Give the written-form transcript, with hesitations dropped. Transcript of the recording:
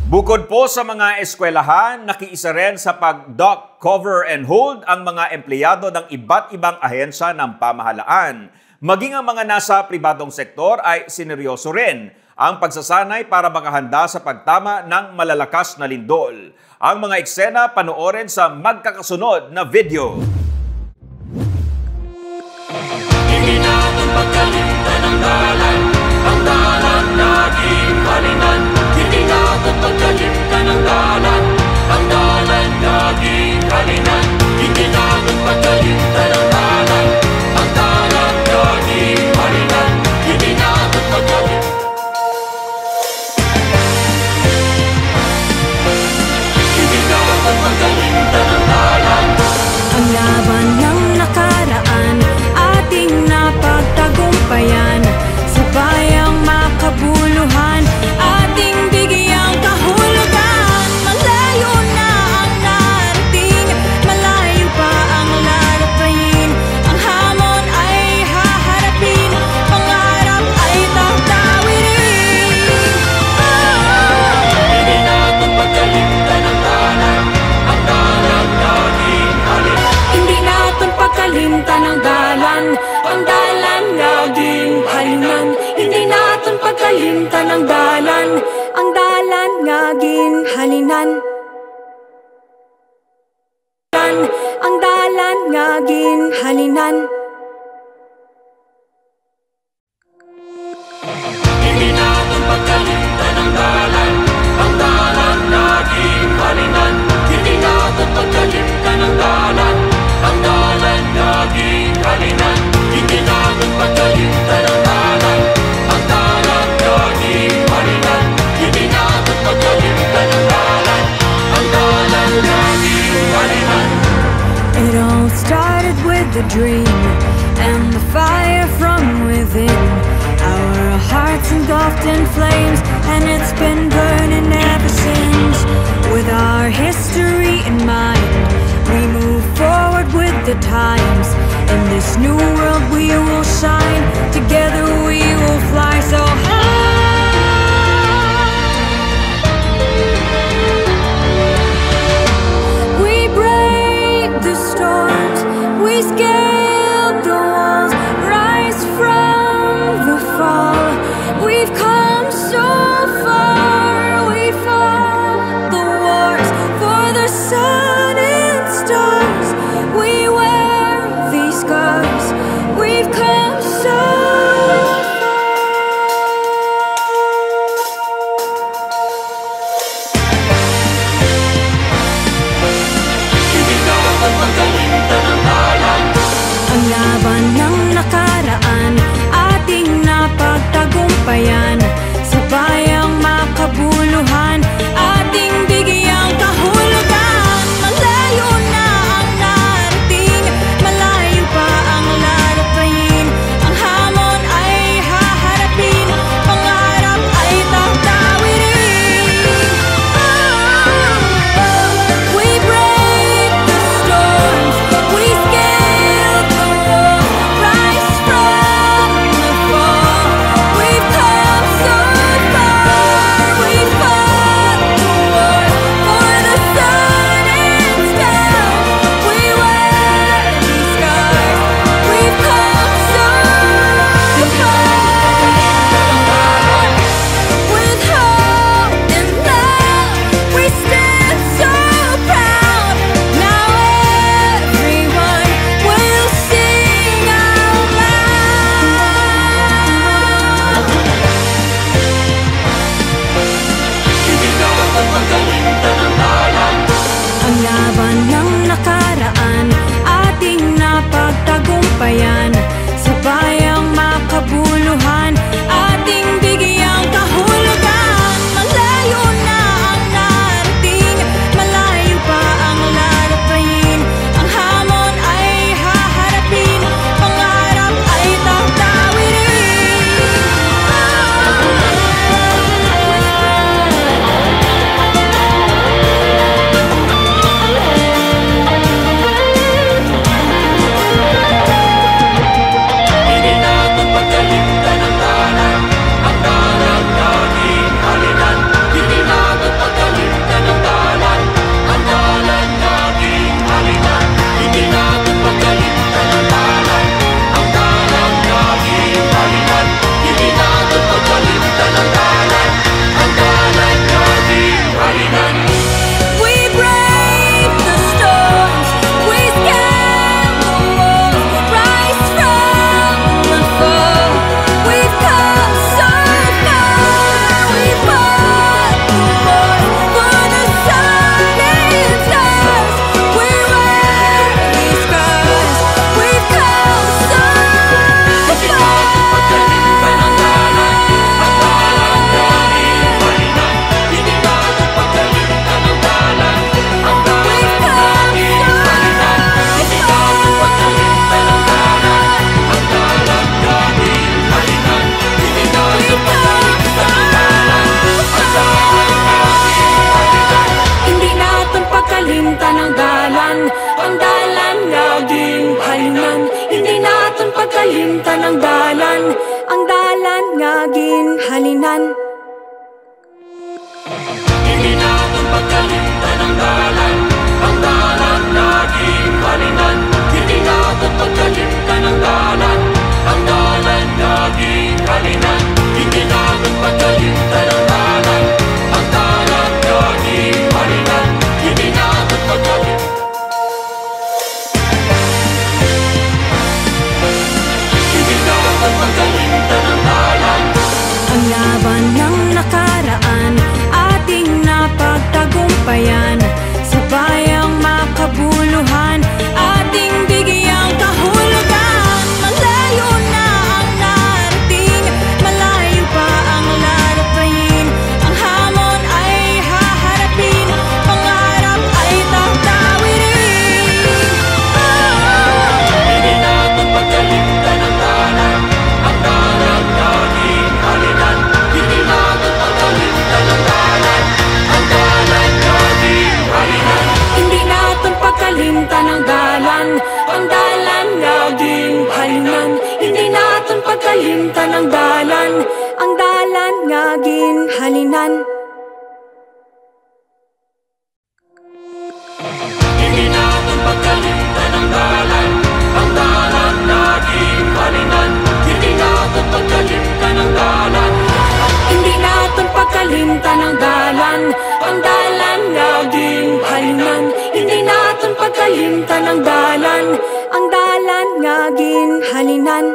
Bukod po sa mga eskwelahan, nakiisa rin sa pag-dock, cover and hold ang mga empleyado ng iba't ibang ahensya ng pamahalaan. Maging ang mga nasa pribadong sektor ay sineryoso rin ang pagsasanay para makahanda sa pagtama ng malalakas na lindol. Ang mga eksena panoorin sa magkakasunod na video. Hindi natin pagkalimutan ang dalan naging halinan. Hindi natin pagkalimutan ang dalan naging halinan. Hindi natin pagkalimutan ang dalan naging halinan. Hindi natin pagkalimutan. Hindi natin pagkalimutan ang dalan. Ang laban ng nakaraan ating napagtagumpayan. Sabay ang makabuluhan ating bigyang kahulugan. Malayo na ang narating, malayo pa ang larapayin. Ang hamon ay haharapin, pangarap ay tatawirin. Hindi natin pagkalimutan ang dalan naging halinan. Hindi natin pagkalimtan ang dalan naging halinan. Hindi natin pagkalimtan ang dalan naging halinan. Ang dalan naging halinan. Hindi natin pagkalimutan ang dalan naging halinan. Hindi natin pagkalimutan ang dalan naging halinan. Hindi natin pagkalimutan ang dalan naging halinan. Hindi natin pagkalimutan ang dalan naging halinan. It all started with a dream and the fire from within. Our hearts engulfed in flames, and it's been burning ever since. With our history in mind, we move forward with the times. In this new world we will shine. Together we will fly so high. We break the storms, we scale the walls, rise from the fall. We've come so far, we fought the wars for the sun and stars. We wear these scars, we pagkalimtan ng dalan, ang dalan nga ginhalinan. Hindi natin pagkalimtan ang dalan, ang dalan naging halinan. Hindi natin pagkalimtan ang dalan, ang dalan naging halinan. Hindi natin pagkalimtan ang dalan, ang dalan naging halinan. Hindi natin pagkalimtan. Hindi natin pagkalimtan ang dalan. Ang laban ng nakaraan ating napagtagumpayan, sa bayang makabuluhan ating bigyang kahulugan. Malayo na ang narating, malayo pa ang larapayin, ang hamon ay haharapin, pangarap ay tatawirin. Hindi natin pagkalimtan ang dalan, ang dalan naging halinan. Hindi natin pagkalimtan ang dalan, ang dalan naging halinan. Hindi natin pagkalimtan ang dalan, ang dalan naging halinan. Hindi natin pagkalimtan ang dalan, ang dalan naging halinan. Hindi natin pagkalimtan ang dalan, ang dalan naging halinan. Hindi natin pagkalimtan ang dalan. Hindi natin pagkalimtan ang dalan, ang dalan naging halinan. Hindi natin pagkalimtan ang dalan, ang dalan naging halinan.